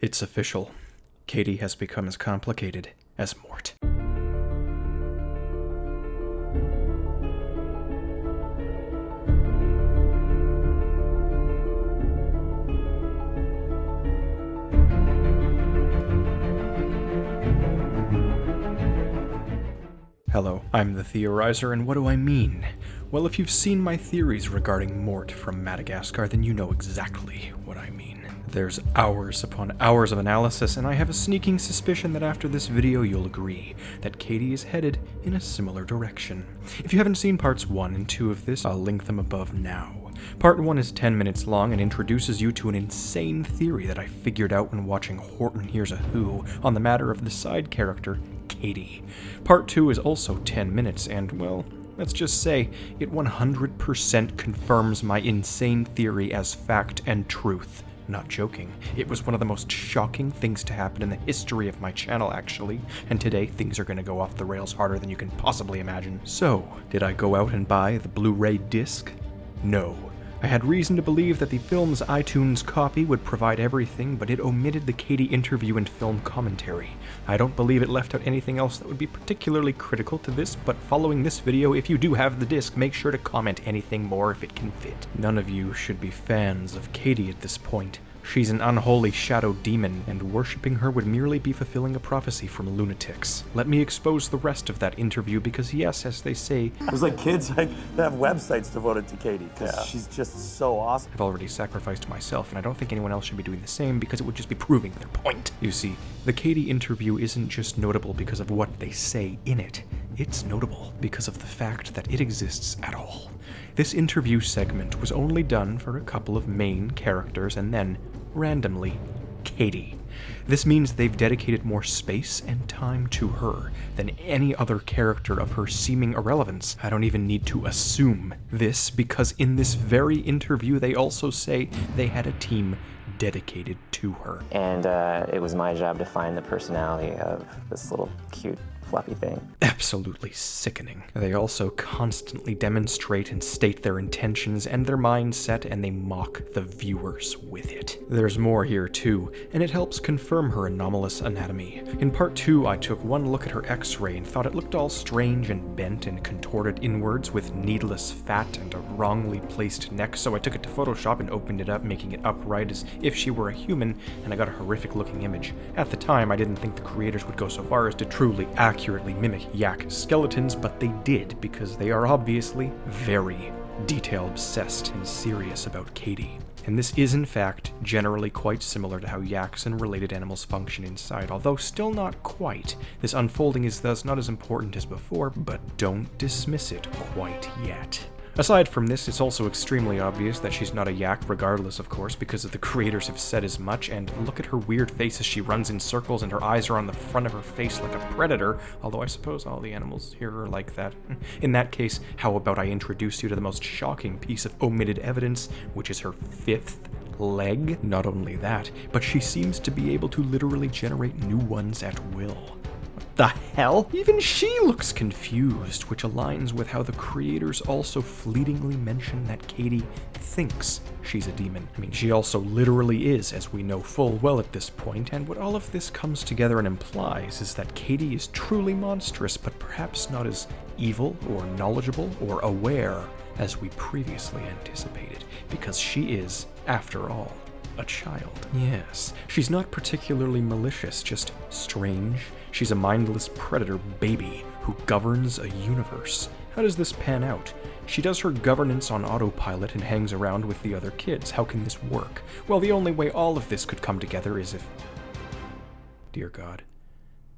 It's official. Katie has become as complicated as Mort. Hello, I'm the Theorizer, and what do I mean? Well, if you've seen my theories regarding Mort from Madagascar, then you know exactly what I mean. There's hours upon hours of analysis, and I have a sneaking suspicion that after this video you'll agree that Katie is headed in a similar direction. If you haven't seen parts 1 and 2 of this, I'll link them above now. Part 1 is 10 minutes long and introduces you to an insane theory that I figured out when watching Horton Hears a Who on the matter of the side character, Katie. Part 2 is also 10 minutes and, well, let's just say it 100% confirms my insane theory as fact and truth. Not joking. It was one of the most shocking things to happen in the history of my channel, actually, and today things are going to go off the rails harder than you can possibly imagine. So, did I go out and buy the Blu-ray disc? No. I had reason to believe that the film's iTunes copy would provide everything, but it omitted the Katie interview and film commentary. I don't believe it left out anything else that would be particularly critical to this, but following this video, if you do have the disc, make sure to comment anything more if it can fit. None of you should be fans of Katie at this point. She's an unholy shadow demon, and worshipping her would merely be fulfilling a prophecy from lunatics. Let me expose the rest of that interview because, yes, as they say, there's like kids that have websites devoted to Katie because she's just so awesome. I've already sacrificed myself, and I don't think anyone else should be doing the same because it would just be proving their point. You see, the Katie interview isn't just notable because of what they say in it. It's notable because of the fact that it exists at all. This interview segment was only done for a couple of main characters and then, randomly, Katie. This means they've dedicated more space and time to her than any other character of her seeming irrelevance. I don't even need to assume this because in this very interview they also say they had a team dedicated to her. And it was my job to find the personality of this little cute fluffy thing. Absolutely sickening. They also constantly demonstrate and state their intentions and their mindset, and they mock the viewers with it. There's more here too, and it helps confirm her anomalous anatomy. In part 2, I took one look at her x-ray and thought it looked all strange and bent and contorted inwards with needless fat and a wrongly placed neck, so I took it to Photoshop and opened it up, making it upright as if she were a human, and I got a horrific looking image. At the time, I didn't think the creators would go so far as to truly accurately mimic yak skeletons, but they did because they are obviously very detail-obsessed and serious about Katie. And this is in fact generally quite similar to how yaks and related animals function inside, although still not quite. This unfolding is thus not as important as before, but don't dismiss it quite yet. Aside from this, it's also extremely obvious that she's not a yak, regardless of course, because the creators have said as much, and look at her weird face as she runs in circles and her eyes are on the front of her face like a predator, although I suppose all the animals here are like that. In that case, how about I introduce you to the most shocking piece of omitted evidence, which is her 5th leg? Not only that, but she seems to be able to literally generate new ones at will. The hell? Even she looks confused, which aligns with how the creators also fleetingly mention that Katie thinks she's a demon. I mean, she also literally is, as we know full well at this point, and what all of this comes together and implies is that Katie is truly monstrous, but perhaps not as evil or knowledgeable or aware as we previously anticipated, because she is, after all, a child. Yes, she's not particularly malicious, just strange. She's a mindless predator baby who governs a universe. How does this pan out? She does her governance on autopilot and hangs around with the other kids. How can this work? Well, the only way all of this could come together is if... Dear God.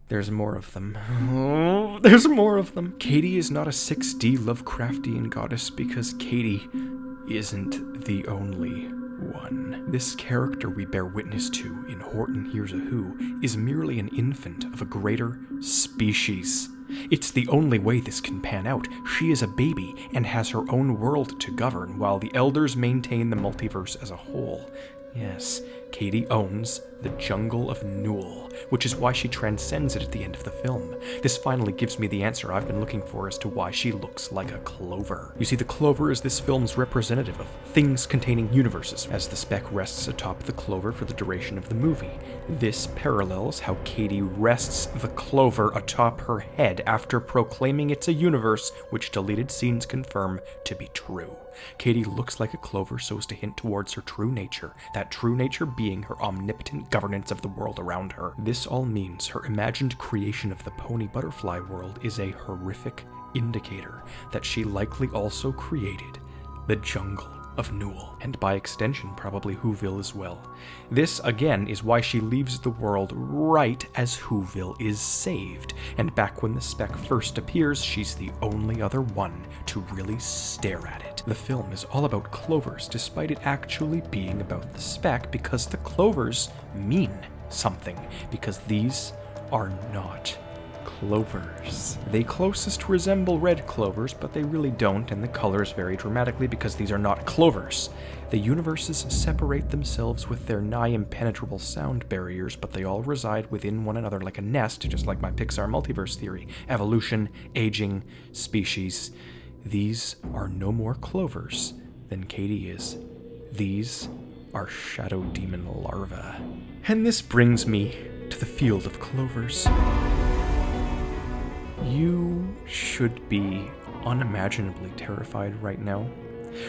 There's more of them. Oh, there's more of them. Katie is not a 6D Lovecraftian goddess because Katie isn't the only one. This character we bear witness to in Horton Hears a Who is merely an infant of a greater species. It's the only way this can pan out. She is a baby and has her own world to govern, while the elders maintain the multiverse as a whole. Yes, Katie owns the jungle of Newell, which is why she transcends it at the end of the film. This finally gives me the answer I've been looking for as to why she looks like a clover. You see, the clover is this film's representative of things containing universes, as the speck rests atop the clover for the duration of the movie. This parallels how Katie rests the clover atop her head after proclaiming it's a universe, which deleted scenes confirm to be true. Katie looks like a clover so as to hint towards her true nature, that true nature being her omnipotent governance of the world around her. This all means her imagined creation of the pony butterfly world is a horrific indicator that she likely also created the jungle of Newell, and by extension probably Whoville as well. This, again, is why she leaves the world right as Whoville is saved, and back when the speck first appears, she's the only other one to really stare at it. The film is all about clovers, despite it actually being about the speck, because the clovers mean something, because these are not clovers. They closest resemble red clovers, but they really don't, and the colors vary dramatically because these are not clovers. The universes separate themselves with their nigh impenetrable sound barriers, but they all reside within one another like a nest, just like my Pixar multiverse theory. Evolution, aging, species. These are no more clovers than Katie is. These are shadow demon larvae. And this brings me to the field of clovers. You should be unimaginably terrified right now.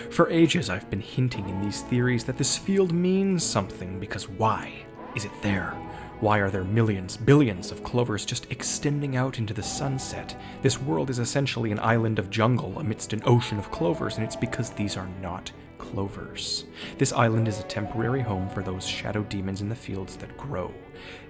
For ages I've been hinting in these theories that this field means something, because why is it there? Why are there millions, billions of clovers just extending out into the sunset? This world is essentially an island of jungle amidst an ocean of clovers, and it's because these are not clovers. This island is a temporary home for those shadow demons in the fields that grow.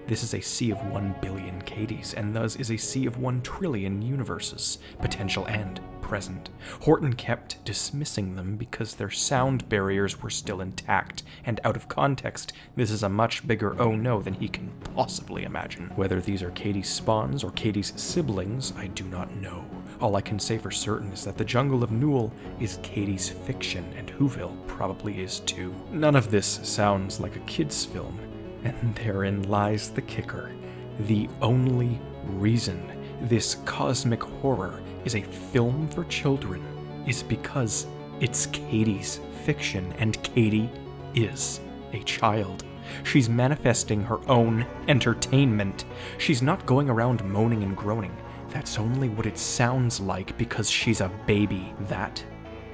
This is a sea of 1 billion Katies, and thus is a sea of 1 trillion universes, potential and present. Horton kept dismissing them because their sound barriers were still intact, and out of context, this is a much bigger oh no than he can possibly imagine. Whether these are Katie's spawns or Katie's siblings, I do not know. All I can say for certain is that the jungle of Newell is Katie's fiction, and Whoville probably is too. None of this sounds like a kid's film, and therein lies the kicker. The only reason this cosmic horror is a film for children is because it's Katie's fiction, and Katie is a child. She's manifesting her own entertainment. She's not going around moaning and groaning. That's only what it sounds like because she's a baby. That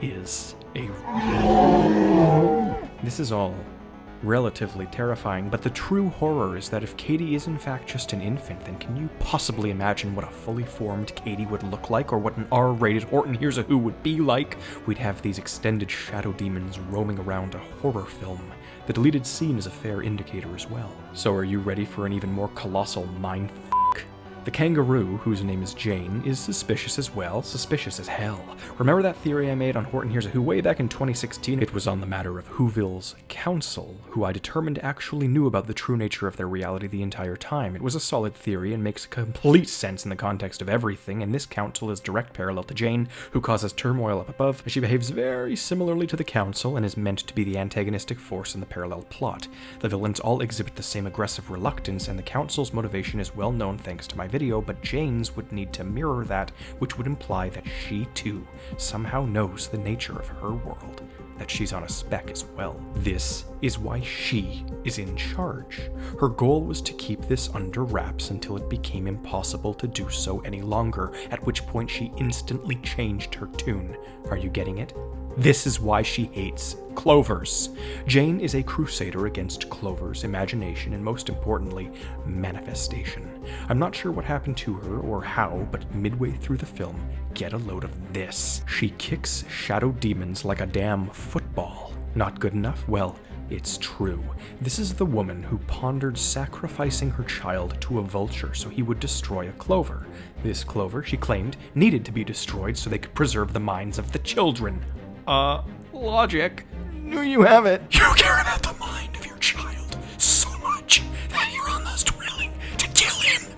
is a... This is all relatively terrifying, but the true horror is that if Katie is in fact just an infant, then can you possibly imagine what a fully formed Katie would look like, or what an R-rated Horton Hears a Who would be like? We'd have these extended shadow demons roaming around a horror film. The deleted scene is a fair indicator as well. So are you ready for an even more colossal mindfuck? The kangaroo, whose name is Jane, is suspicious as well, suspicious as hell. Remember that theory I made on Horton Hears a Who way back in 2016? It was on the matter of Whoville's council, who I determined actually knew about the true nature of their reality the entire time. It was a solid theory and makes complete sense in the context of everything, and this council is direct parallel to Jane, who causes turmoil up above. She behaves very similarly to the council and is meant to be the antagonistic force in the parallel plot. The villains all exhibit the same aggressive reluctance, and the council's motivation is well known thanks to my video, but Jane's would need to mirror that, which would imply that she too somehow knows the nature of her world, that she's on a speck as well. This is why she is in charge. Her goal was to keep this under wraps until it became impossible to do so any longer, at which point she instantly changed her tune. Are you getting it? This is why she hates clovers. Jane is a crusader against clovers, imagination, and most importantly, manifestation. I'm not sure what happened to her or how, but midway through the film, get a load of this. She kicks shadow demons like a damn football. Not good enough? Well, it's true. This is the woman who pondered sacrificing her child to a vulture so he would destroy a clover. This clover, she claimed, needed to be destroyed so they could preserve the minds of the children. Logic. You have it. You care about the mind of your child so much that you're almost willing to kill him.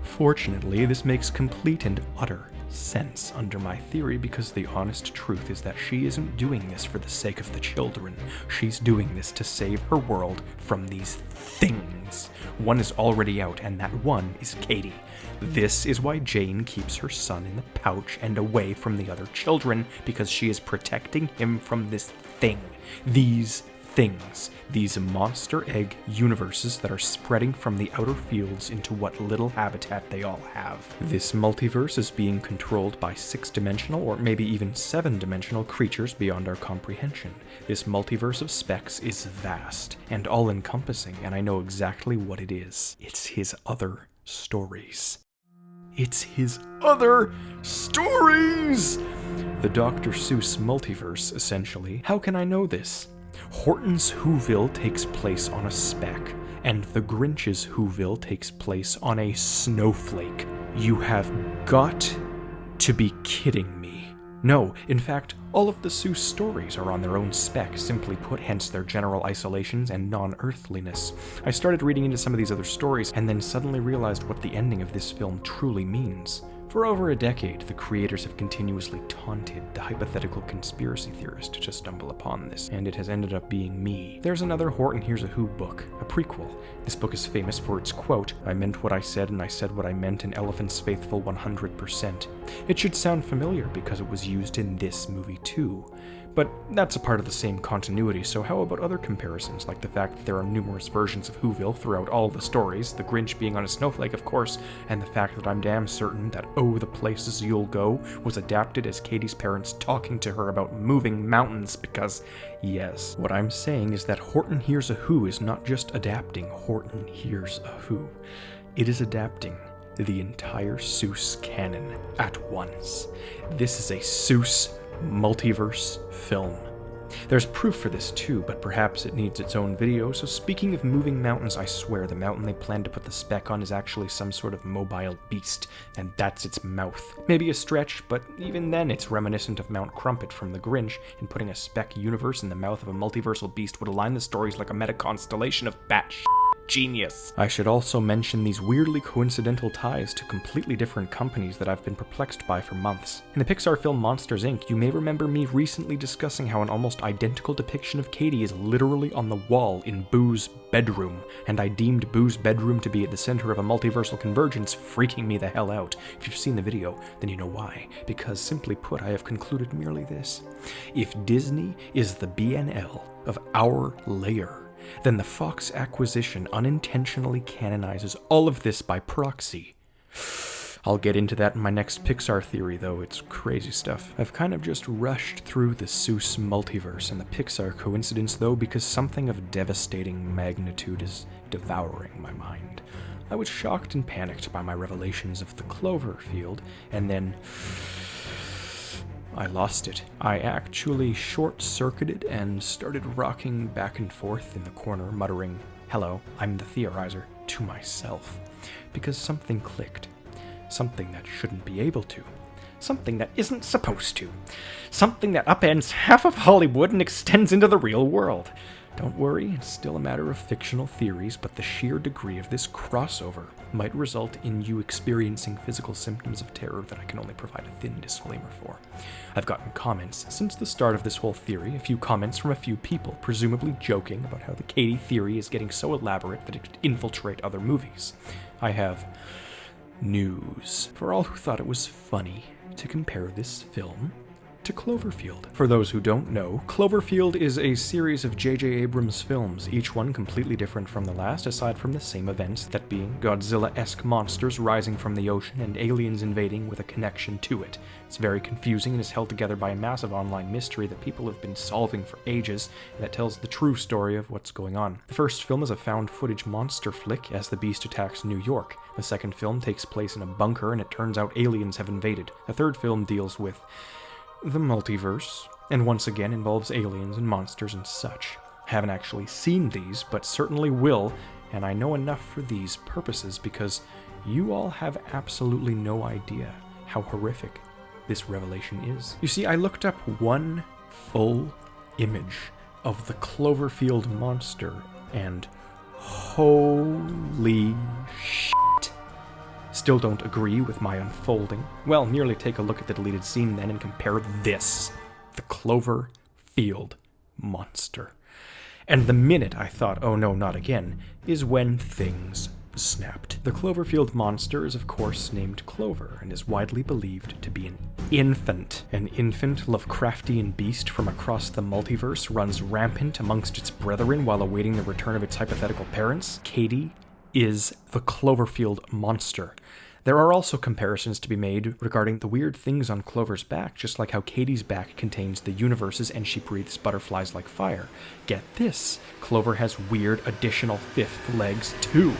Fortunately, this makes complete and utter sense. sense under my theory, because the honest truth is that she isn't doing this for the sake of the children. She's doing this to save her world from these things. One is already out, and that one is Katie. This is why Jane keeps her son in the pouch and away from the other children, because she is protecting him from this thing. These things. These monster egg universes that are spreading from the outer fields into what little habitat they all have. This multiverse is being controlled by 6-dimensional or maybe even 7-dimensional creatures beyond our comprehension. This multiverse of specks is vast and all-encompassing, and I know exactly what it is. It's his other stories. It's his other stories! The Dr. Seuss Multiverse, essentially. How can I know this? Horton's Whoville takes place on a speck, and the Grinch's Whoville takes place on a snowflake. You have got to be kidding me. No, in fact, all of the Seuss stories are on their own speck, simply put, hence their general isolations and non-earthliness. I started reading into some of these other stories, and then suddenly realized what the ending of this film truly means. For over a decade, the creators have continuously taunted the hypothetical conspiracy theorist to stumble upon this, and it has ended up being me. There's another Horton Hears a Who book, a prequel. This book is famous for its quote, "I meant what I said and I said what I meant, and elephants faithful 100%. It should sound familiar because it was used in this movie too. But that's a part of the same continuity, so how about other comparisons, like the fact that there are numerous versions of Whoville throughout all the stories, the Grinch being on a snowflake, of course, and the fact that I'm damn certain that Oh, the Places You'll Go was adapted as Katie's parents talking to her about moving mountains, because, yes, what I'm saying is that Horton Hears a Who is not just adapting Horton Hears a Who. It is adapting the entire Seuss canon at once. This is a Seuss Multiverse film. There's proof for this too, but perhaps it needs its own video, so speaking of moving mountains, I swear the mountain they plan to put the speck on is actually some sort of mobile beast, and that's its mouth. Maybe a stretch, but even then it's reminiscent of Mount Crumpet from The Grinch, and putting a speck universe in the mouth of a multiversal beast would align the stories like a meta-constellation of batshit genius. I should also mention these weirdly coincidental ties to completely different companies that I've been perplexed by for months. In the Pixar film Monsters, Inc., you may remember me recently discussing how an almost identical depiction of Katie is literally on the wall in Boo's bedroom, and I deemed Boo's bedroom to be at the center of a multiversal convergence, freaking me the hell out. If you've seen the video, then you know why. Because, simply put, I have concluded merely this. If Disney is the BNL of our layer, then the Fox acquisition unintentionally canonizes all of this by proxy. I'll get into that in my next Pixar theory, though. It's crazy stuff. I've kind of just rushed through the Seuss multiverse and the Pixar coincidence, though, because something of devastating magnitude is devouring my mind. I was shocked and panicked by my revelations of the Cloverfield, and then I lost it. I actually short-circuited and started rocking back and forth in the corner, muttering, "Hello, I'm the Theorizer," to myself. Because something clicked. Something that shouldn't be able to. Something that isn't supposed to. Something that upends half of Hollywood and extends into the real world. Don't worry, it's still a matter of fictional theories, but the sheer degree of this crossover might result in you experiencing physical symptoms of terror that I can only provide a thin disclaimer for. I've gotten comments since the start of this whole theory, a few comments from a few people, presumably joking about how the Katie theory is getting so elaborate that it could infiltrate other movies. I have news for all who thought it was funny to compare this film to Cloverfield. For those who don't know, Cloverfield is a series of J.J. Abrams films, each one completely different from the last, aside from the same events, that being Godzilla-esque monsters rising from the ocean and aliens invading with a connection to it. It's very confusing and is held together by a massive online mystery that people have been solving for ages, and that tells the true story of what's going on. The first film is a found-footage monster flick as the beast attacks New York. The second film takes place in a bunker, and it turns out aliens have invaded. The third film deals with the multiverse, and once again involves aliens and monsters and such. I haven't actually seen these, but certainly will, and I know enough for these purposes because you all have absolutely no idea how horrific this revelation is. You see, I looked up one full image of the Cloverfield monster, and holy shit. Still don't agree with my unfolding? Well, merely take a look at the deleted scene then and compare this. The Cloverfield monster. And the minute I thought, oh no, not again, is when things snapped. The Cloverfield monster is of course named Clover and is widely believed to be an infant. An infant Lovecraftian beast from across the multiverse runs rampant amongst its brethren while awaiting the return of its hypothetical parents. Katie is the Cloverfield monster. There are also comparisons to be made regarding the weird things on Clover's back, just like how Katie's back contains the universes and she breathes butterflies like fire. Get this, Clover has weird additional fifth legs too.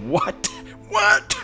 What? What?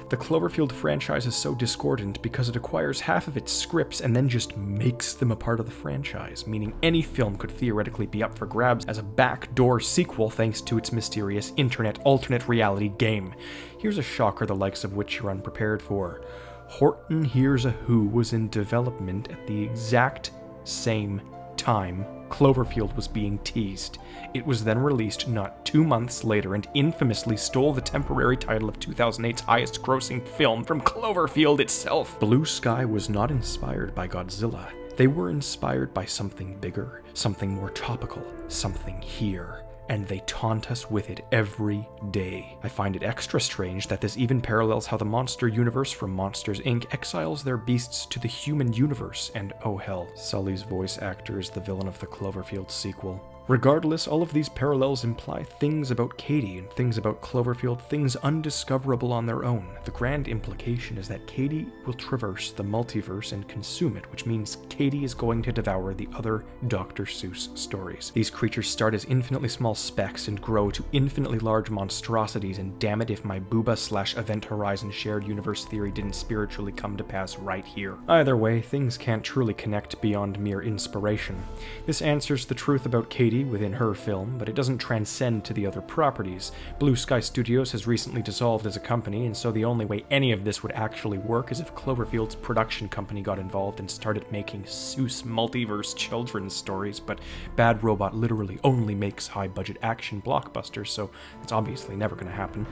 The Cloverfield franchise is so discordant because it acquires half of its scripts and then just makes them a part of the franchise, meaning any film could theoretically be up for grabs as a backdoor sequel thanks to its mysterious internet alternate reality game. Here's a shocker the likes of which you're unprepared for. Horton Hears a Who was in development at the exact same time Cloverfield was being teased. It was then released not 2 months later and infamously stole the temporary title of 2008's highest-grossing film from Cloverfield itself. Blue Sky was not inspired by Godzilla. They were inspired by something bigger, something more topical, something here. And they taunt us with it every day. I find it extra strange that this even parallels how the monster universe from Monsters, Inc. exiles their beasts to the human universe, and oh hell, Sully's voice actor is the villain of the Cloverfield sequel. Regardless, all of these parallels imply things about Katie and things about Cloverfield, things undiscoverable on their own. The grand implication is that Katie will traverse the multiverse and consume it, which means Katie is going to devour the other Dr. Seuss stories. These creatures start as infinitely small specks and grow to infinitely large monstrosities, and damn it if my Booba/Event Horizon shared universe theory didn't spiritually come to pass right here. Either way, things can't truly connect beyond mere inspiration. This answers the truth about Katie within her film, but it doesn't transcend to the other properties. Blue Sky Studios has recently dissolved as a company, and so the only way any of this would actually work is if Cloverfield's production company got involved and started making Seuss Multiverse children's stories, but Bad Robot literally only makes high-budget action blockbusters, so it's obviously never gonna happen.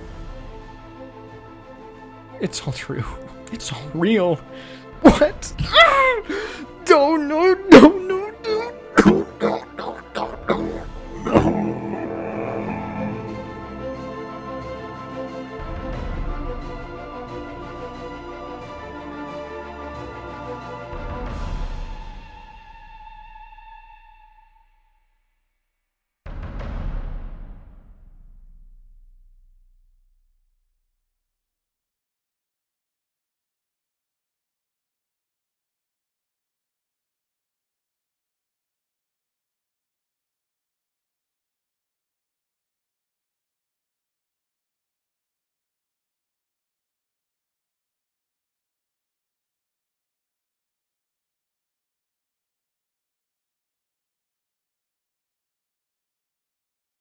It's all true. It's all real. What? No, no, no,